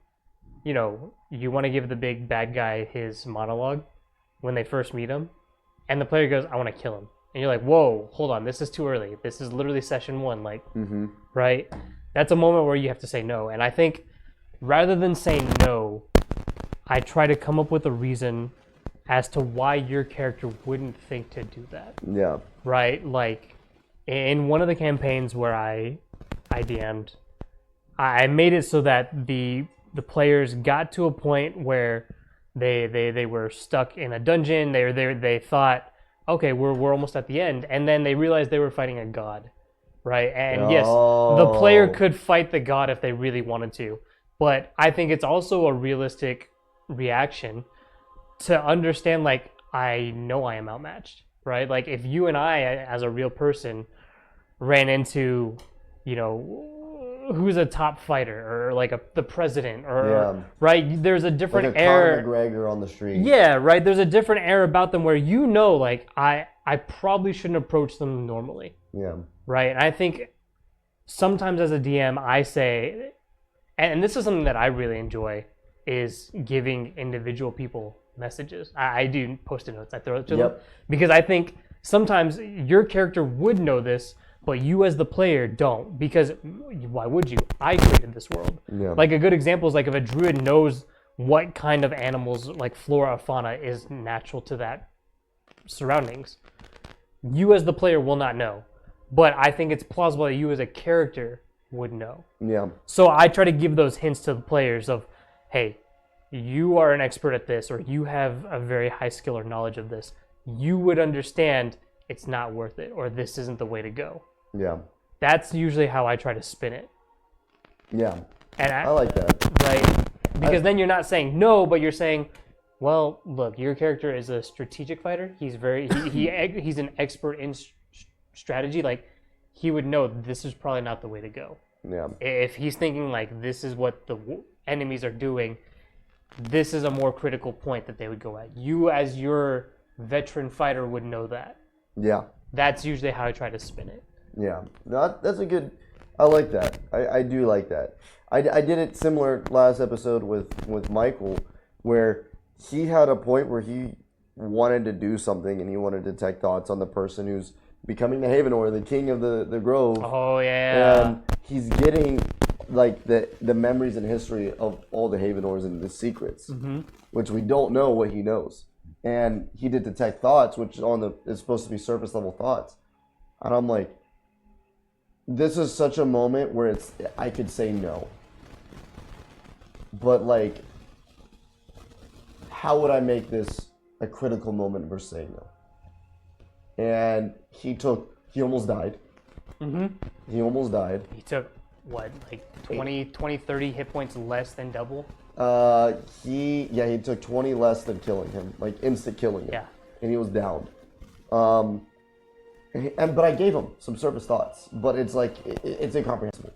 you know you want to give the big bad guy his monologue when they first meet him, and the player goes, "I want to kill him." And you're like, whoa, hold on, this is too early. This is literally session 1, like, right? That's a moment where you have to say no. And I think rather than saying no, I try to come up with a reason as to why your character wouldn't think to do that. Yeah. Right? Like, in one of the campaigns where I DM'd, I made it so that the players got to a point where they were stuck in a dungeon. They thought, okay, we're almost at the end, and then they realized they were fighting a god, right? And yes, the player could fight the god if they really wanted to, but I think it's also a realistic reaction to understand, like, I know I am outmatched, right? Like, if you and I, as a real person, ran into, you know, who's a top fighter, or like the president, or right, there's a different like a air. Conor McGregor on the street. Yeah, right. There's a different air about them where you know, like, I probably shouldn't approach them normally. Yeah. Right. And I think sometimes as a DM, I say, and this is something that I really enjoy, is giving individual people messages. I do Post-it notes. I throw it to them because I think sometimes your character would know this, but you as the player don't, because why would you? I created this world. Yeah. Like a good example is like if a druid knows what kind of animals, like flora or fauna, is natural to that surroundings, you as the player will not know. But I think it's plausible that you as a character would know. Yeah. So I try to give those hints to the players of, hey, you are an expert at this, or you have a very high skill or knowledge of this. You would understand it's not worth it, or this isn't the way to go. Yeah. That's usually how I try to spin it. Yeah. And I like that. Right? Because then you're not saying no, but you're saying, well, look, your character is a strategic fighter. He's he's an expert in strategy. Like, he would know this is probably not the way to go. Yeah. If he's thinking like this is what the enemies are doing, this is a more critical point that they would go at. You as your veteran fighter would know that. Yeah. That's usually how I try to spin it. Yeah. No, that's a good, I like that. I do like that. I did it similar last episode with Michael, where he had a point where he wanted to do something and he wanted to take thoughts on the person who's becoming the Havenor, the king of the Grove. Oh, yeah. And he's getting like the memories and history of all the Havenors and the secrets, which we don't know what he knows. And he did detect thoughts, which is supposed to be surface level thoughts. And I'm like, this is such a moment where I could say no. But like, how would I make this a critical moment versus saying no? And he almost died. He almost died. He took, what, like 20, 30 hit points less than double? He took 20 less than killing him, like instant killing him. Yeah. And he was downed. But I gave him some surface thoughts, but it's like, it's incomprehensible.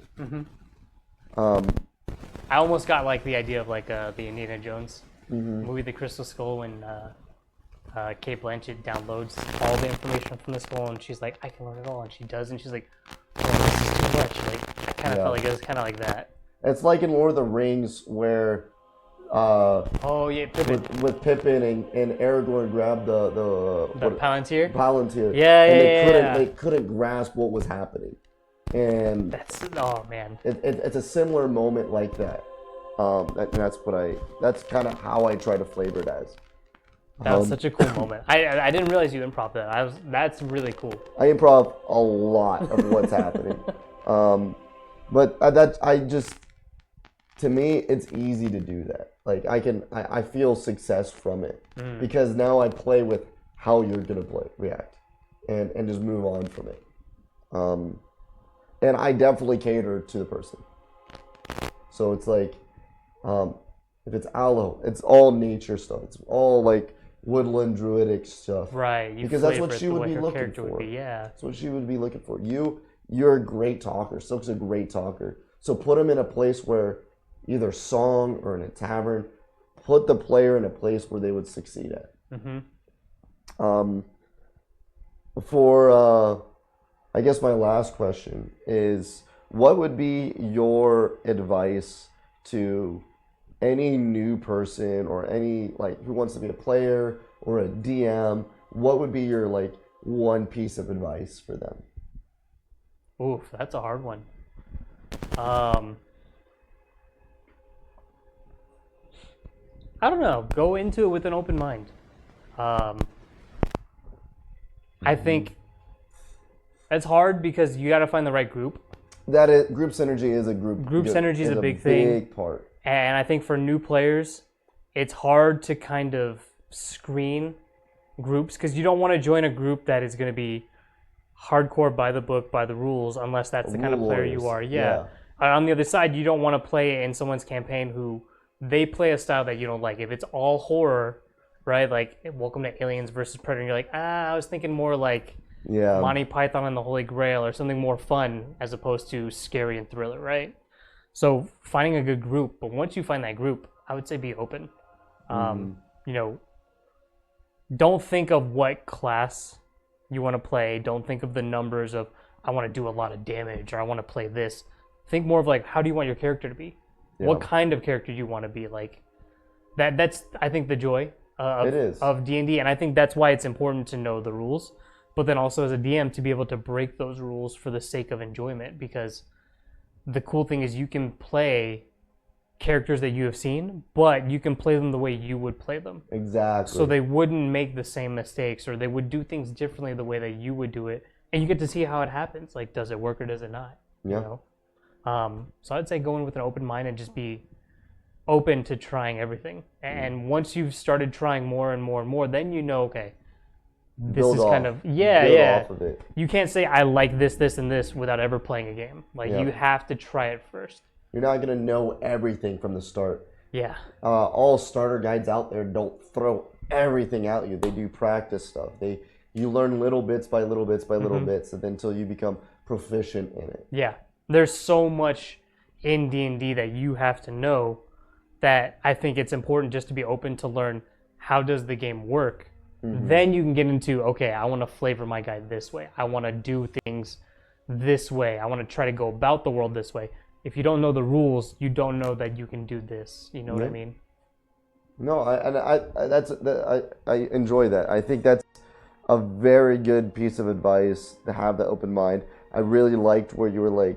I almost got like the idea of like the Indiana Jones movie, The Crystal Skull, when Kate Blanchett downloads all the information from the skull, and she's like, I can learn it all, and she does, and she's like, oh, this is too much. Like, I kind of felt like it was kind of like that. It's like in Lord of the Rings where Oh yeah, Pippin. with Pippin and Aragorn grabbed the Palantir. Palantir. Yeah, and yeah. they couldn't grasp what was happening. And Oh man. it's a similar moment like that. And that's kind of how I try to flavor it as. That was such a cool moment. I didn't realize you improv that. That's really cool. I improv a lot of what's happening. But to me, it's easy to do that. Like I feel success from it because now I play with how you're gonna react, and just move on from it. And I definitely cater to the person. So it's like, if it's aloe, it's all nature stuff. It's all like woodland druidic stuff. Right. Because that's what she would be looking for. Yeah. That's what she would be looking for. You're a great talker. Silk's a great talker. So put him in a place where either song or in a tavern, put the player in a place where they would succeed at. I guess my last question is, what would be your advice to any new person or any who wants to be a player or a DM? What would be your one piece of advice for them? Oof, that's a hard one. I don't know. Go into it with an open mind. I think it's hard because you got to find the right group. Group synergy is a group. Group synergy is a big thing. Big part. And I think for new players, it's hard to kind of screen groups because you don't want to join a group that is going to be hardcore by the book, by the rules, unless that's the kind of player you are. Yeah. On the other side, you don't want to play in someone's campaign who they play a style that you don't like. If it's all horror, right? Like Welcome to Aliens versus Predator, and you're like, I was thinking more like Monty Python and the Holy Grail or something more fun as opposed to scary and thriller, right? So finding a good group, but once you find that group, I would say be open. Don't think of what class you want to play. Don't think of the numbers of I want to do a lot of damage or I want to play this. Think more of like, how do you want your character to be? Yeah. What kind of character do you want to be? Like that's I think the joy of D&D, and I think that's why it's important to know the rules, but then also as a DM to be able to break those rules for the sake of enjoyment, because the cool thing is you can play characters that you have seen, but you can play them the way you would play them. Exactly. So they wouldn't make the same mistakes, or they would do things differently the way that you would do it, and you get to see how it happens. Like, does it work or does it not? Yeah. You know? So I'd say go in with an open mind and just be open to trying everything. And once you've started trying more and more and more, then you know, okay, this is kind of build off of it. You can't say I like this, this, and this without ever playing a game. Like you have to try it first. You're not gonna know everything from the start. Yeah. All starter guides out there don't throw everything at you. They do practice stuff. You learn little bits by little bits by little bits, and then until you become proficient in it. Yeah. There's so much in D&D that you have to know that I think it's important just to be open to learn how does the game work. Then you can get into, okay, I want to flavor my guide this way. I want to do things this way. I want to try to go about the world this way. If you don't know the rules, you don't know that you can do this. You know what I mean? No, I enjoy that. I think that's a very good piece of advice, to have that open mind. I really liked where you were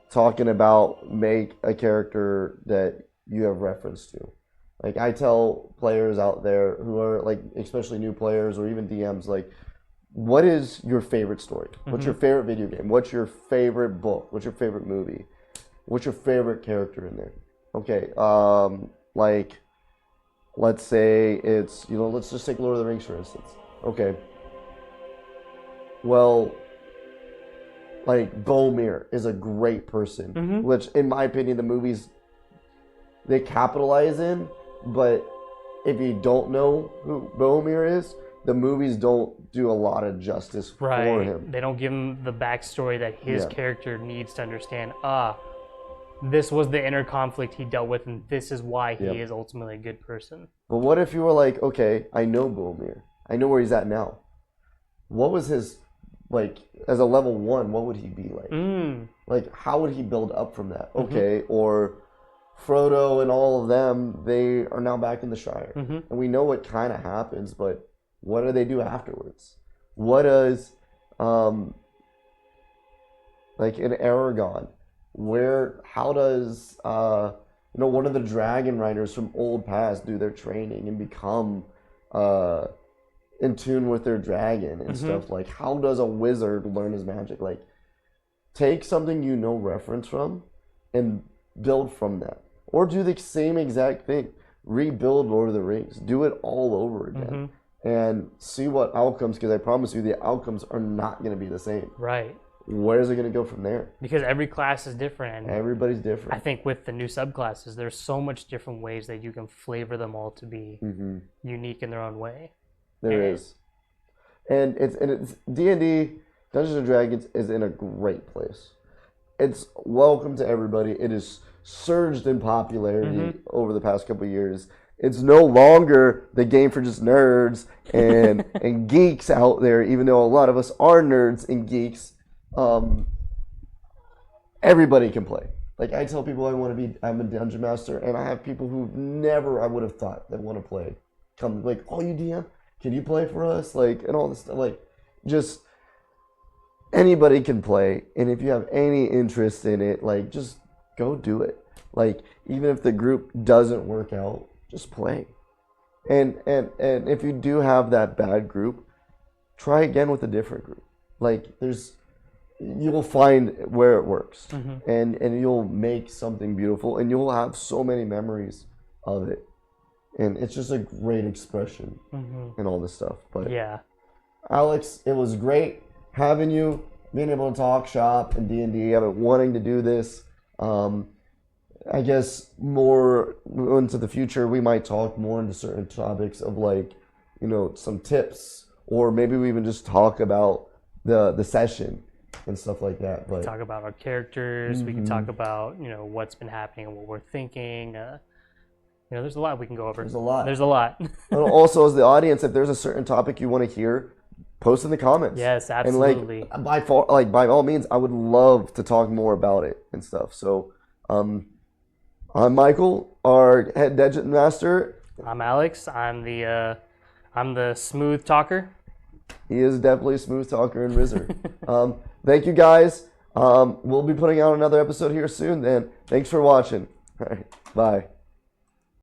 talking about make a character that you have reference to. I tell players out there who are especially new players or even DMs, what is your favorite story? What's your favorite video game? What's your favorite book? What's your favorite movie? What's your favorite character in there? Okay, let's say it's, let's just take Lord of the Rings, for instance. Okay. Well, Boromir is a great person, which in my opinion, the movies, they capitalize in, but if you don't know who Boromir is, the movies don't do a lot of justice for him. They don't give him the backstory that his character needs to understand. this was the inner conflict he dealt with, and this is why he Yep. is ultimately a good person. But what if you were like, okay, I know Boromir. I know where he's at now. What was his, like, as a level 1, what would he be like? Like, how would he build up from that? Okay, or Frodo and all of them, they are now back in the Shire. And we know what kind of happens, but what do they do afterwards? What does, like, in Aragon, how does, one of the dragon riders from old past do their training and become in tune with their dragon and stuff? Like, how does a wizard learn his magic? Like, take something you know reference from and build from that. Or do the same exact thing. Rebuild Lord of the Rings. Do it all over again. And see what outcomes, because I promise you the outcomes are not going to be the same. Right. Where is it going to go from there? Because every class is different. And everybody's different. I think with the new subclasses, there's so much different ways that you can flavor them all to be unique in their own way. There is. And it's D&D, Dungeons and Dragons is in a great place. It's welcome to everybody. It has surged in popularity over the past couple of years. It's no longer the game for just nerds and and geeks out there, even though a lot of us are nerds and geeks. Everybody can play. Like, I tell people I'm a dungeon master, and I have people who never I would have thought that want to play come, like, oh, you DM? Can you play for us? Like, and all this stuff. Like, just anybody can play, and if you have any interest in it, like, just go do it. Like, even if the group doesn't work out, just play. And if you do have that bad group, try again with a different group. Like, you'll find where it works, and you'll make something beautiful, and you'll have so many memories of it. And it's just a great expression and all this stuff. But yeah, Alex, it was great having you, being able to talk shop and D&D. I've been wanting to do this. I guess more into the future, we might talk more into certain topics of, like, some tips, or maybe we even just talk about the session and stuff like that. But talk about our characters. We can talk about what's been happening and what we're thinking. There's a lot we can go over. There's a lot. And also, as the audience, if there's a certain topic you want to hear, post in the comments. Yes, absolutely. And, like, by all means, I would love to talk more about it and stuff. So, I'm Michael, our head dungeon master. I'm Alex. I'm the smooth talker. He is definitely a smooth talker and wizard. Thank you, guys. We'll be putting out another episode here soon. Then, thanks for watching. All right, bye.